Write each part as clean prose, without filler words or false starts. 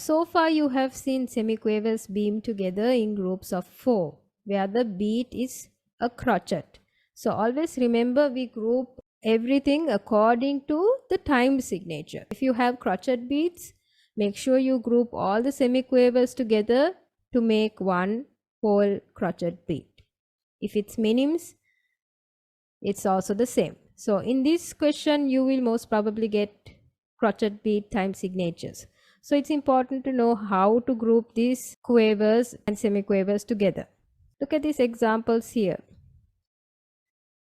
So far you have seen semiquavers beam together in groups of 4 where the beat is a crotchet. So always remember we group everything according to the time signature. If you have crotchet beats, make sure you group all the semiquavers together to make one whole crotchet beat. If it's minims, it's also the same. So in this question you will most probably get crotchet beat time signatures. So it's important to know how to group these quavers and semiquavers together. Look at these examples here.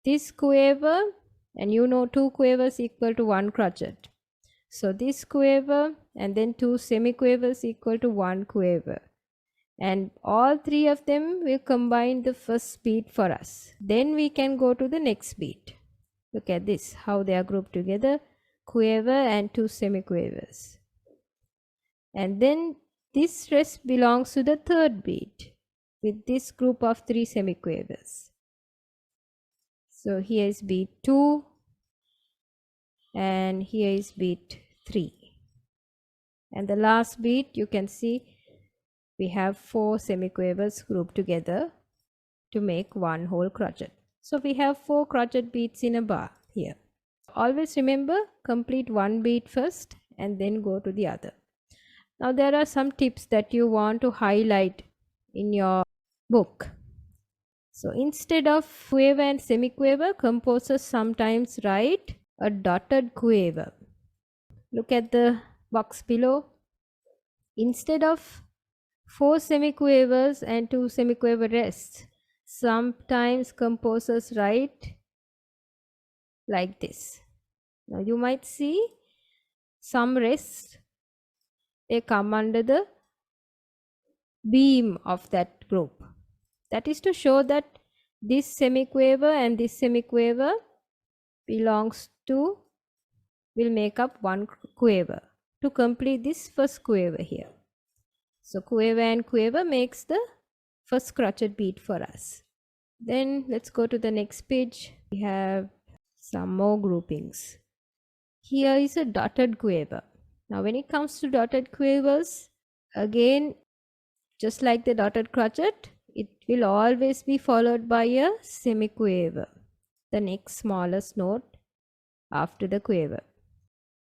This quaver, and you know 2 quavers equal to 1 crotchet. So this quaver and then 2 semiquavers equal to 1 quaver. And all 3 of them will combine the first beat for us. Then we can go to the next beat. Look at this, how they are grouped together, quaver and 2 semiquavers. And then this rest belongs to the third beat with this group of 3 semiquavers. So here is beat 2 and here is beat 3. And the last beat, you can see we have 4 semiquavers grouped together to make one whole crotchet. So we have 4 crotchet beats in a bar here. Always remember, complete one beat first and then go to the other. Now there are some tips that you want to highlight in your book. So instead of quaver and semiquaver, composers sometimes write a dotted quaver. Look at the box below. Instead of 4 semiquavers and 2 semiquaver rests, sometimes composers write like this. Now you might see some rests, they come under the beam of that group. That is to show that this semiquaver and this semiquaver will make up one quaver to complete this first quaver here. So quaver and quaver makes the first crotchet beat for us. Then let's go to the next page. We have some more groupings. Here is a dotted quaver. Now when it comes to dotted quavers, again, just like the dotted crotchet, it will always be followed by a semiquaver, the next smallest note after the quaver.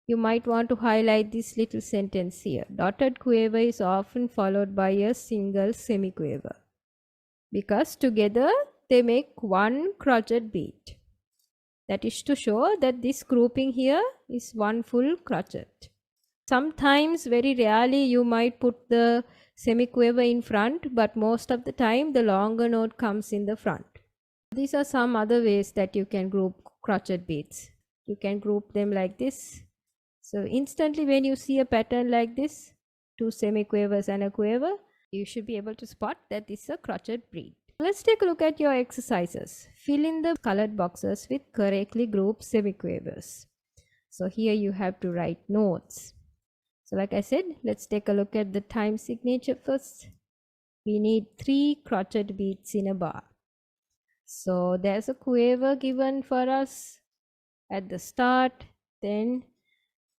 You might want to highlight this little sentence here. Dotted quaver is often followed by a single semiquaver because together they make one crotchet beat. That is to show that this grouping here is one full crotchet. Sometimes, very rarely, you might put the semiquaver in front, but most of the time the longer note comes in the front. These are some other ways that you can group crotchet beats. You can group them like this. So instantly when you see a pattern like this, 2 semiquavers and a quaver, you should be able to spot that this is a crotchet beat. Let's take a look at your exercises. Fill in the colored boxes with correctly grouped semiquavers. So here you have to write notes. So like I said, let's take a look at the time signature first. We need 3 crotchet beats in a bar. So there's a quaver given for us at the start. Then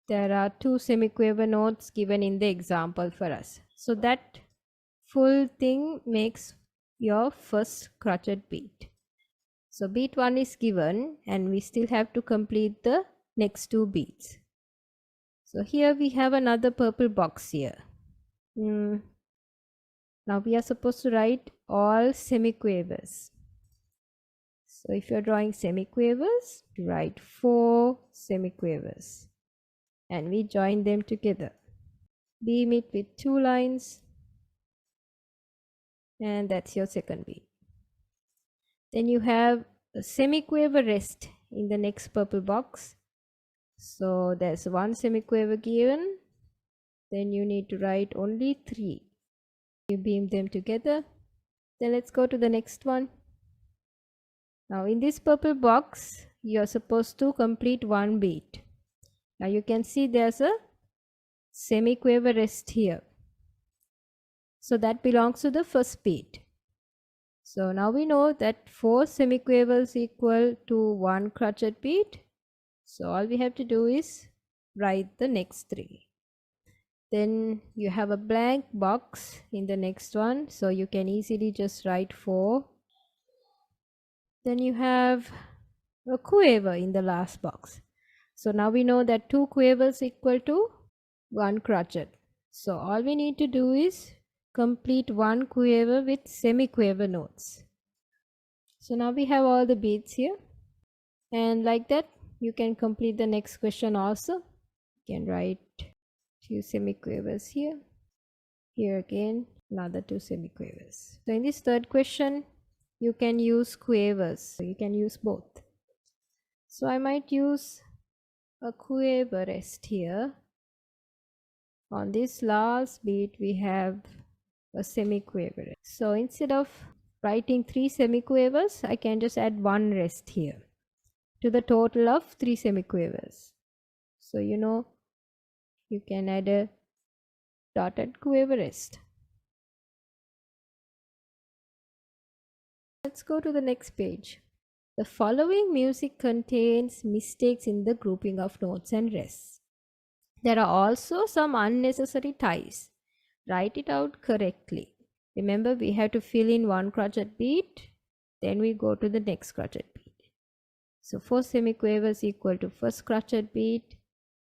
there are 2 semiquaver notes given in the example for us. So that full thing makes your first crotchet beat. So beat 1 is given and we still have to complete the next 2 beats. So here we have another purple box here. Now we are supposed to write all semiquavers. So if you are drawing semiquavers, write 4 semiquavers and we join them together. Beam it with 2 lines and that's your second beat. Then you have a semiquaver rest in the next purple box. So there's 1 semiquaver given. Then you need to write only 3. You beam them together. Then let's go to the next one. Now in this purple box, you are supposed to complete 1 beat. Now you can see there's a semiquaver rest here. So that belongs to the first beat. So now we know that 4 semiquavers equal to 1 crotchet beat. So all we have to do is write the next 3. Then you have a blank box in the next one, so you can easily just write 4. Then you have a quiver in the last box. So now we know that 2 quavers equal to 1 crotchet. So all we need to do is complete 1 quiver with semiquaver notes. So now we have all the beats here, and like that you can complete the next question also. You can write 2 semiquavers here. Here again another 2 semiquavers. So in this third question you can use quavers, so you can use both. So I might use a quiver rest here. On this last beat we have a semiquaver. So instead of writing 3 semiquavers, I can just add 1 rest here to the total of 3 semiquavers. So you can add a dotted quiver rest. Let's go to the next page. The following music contains mistakes in the grouping of notes and rests. There are also some unnecessary ties. Write it out correctly. Remember, we have to fill in 1 crotchet beat, then we go to the next crotchet beat. So 4 semiquavers equal to first crotchet beat,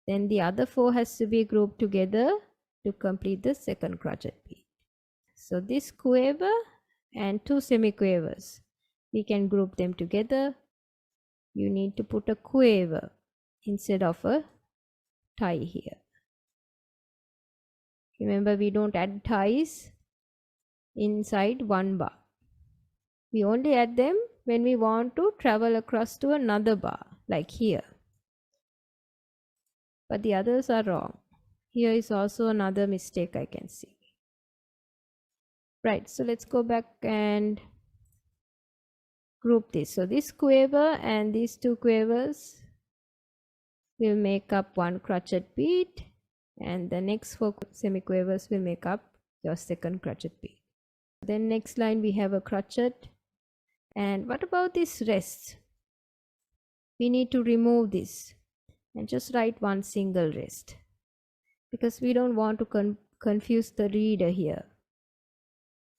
then the other 4 has to be grouped together to complete the second crotchet beat. So this quiver and 2 semiquavers, we can group them together. You need to put a quiver instead of a tie here. Remember, we don't add ties inside 1 bar. We only add them when we want to travel across to another bar, like here. But the others are wrong. Here is also another mistake I can see. Right, so let's go back and group this. So this quiver and these 2 quavers will make up 1 crotchet beat, and the next 4 semiquavers will make up your second crotchet beat. Then next line we have a crotchet. And what about this rest? We need to remove this and just write 1 single rest, because we don't want to confuse the reader here.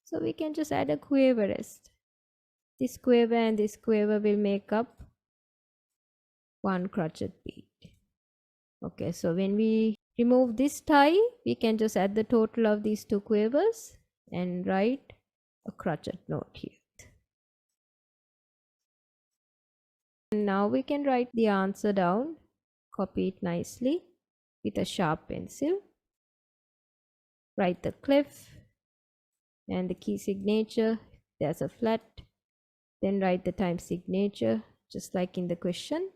So we can just add a quiver rest. This quiver and this quiver will make up 1 crotchet beat. Okay, so when we remove this tie, we can just add the total of these 2 quavers and write a crotchet note here. And now we can write the answer down, copy it nicely with a sharp pencil. Write the clef and the key signature. There's a flat. Then write the time signature, just like in the question.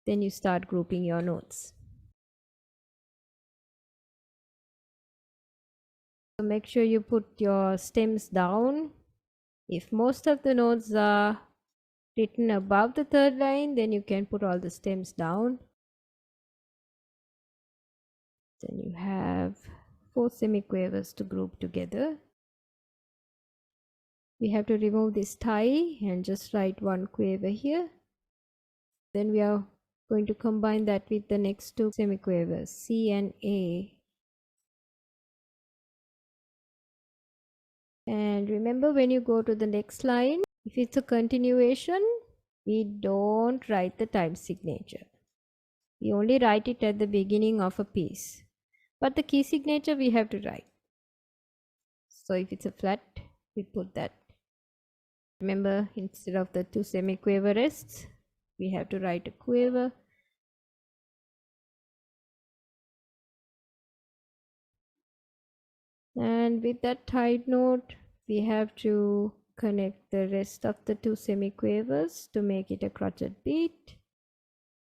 Then you start grouping your notes. So make sure you put your stems down. If most of the notes are written above the third line, then you can put all the stems down. Then you have 4 semiquavers to group together. We have to remove this tie and just write 1 quiver here. Then we are going to combine that with the next 2 semiquavers, C and A. And remember, when you go to the next line, if it's a continuation, we don't write the time signature. We only write it at the beginning of a piece. But the key signature we have to write. So if it's a flat, we put that. Remember, instead of the 2 semiquaver rests, we have to write a quiver. And with that tied note, we have to connect the rest of the 2 semiquavers to make it a crotchet beat.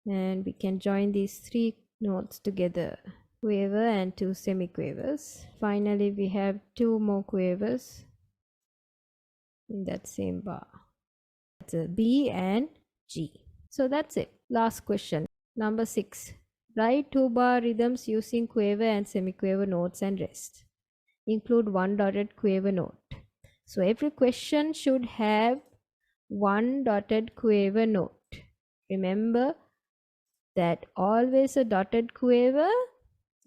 And we can join these 3 notes together, quiver and 2 semiquavers. Finally, we have 2 more quavers in that same bar. That's a B and G. So that's it. Last question. Number 6. Write 2-bar rhythms using quiver and semiquaver notes and rest. Include 1 dotted quiver note. So every question should have 1 dotted quiver note. Remember that always a dotted quiver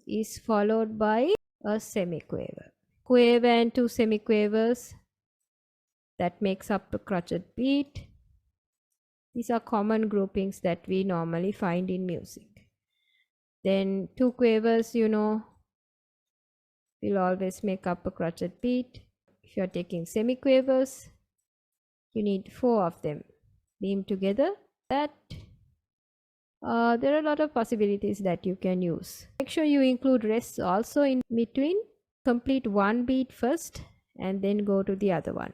is followed by a semiquaver. Quaver and two semiquavers, that makes up a crotchet beat. These are common groupings that we normally find in music. Then two quavers, will always make up a crotchet beat. If you are taking semiquavers, you need 4 of them beamed together. There are a lot of possibilities that you can use. Make sure you include rests also in between. Complete one beat first and then go to the other one.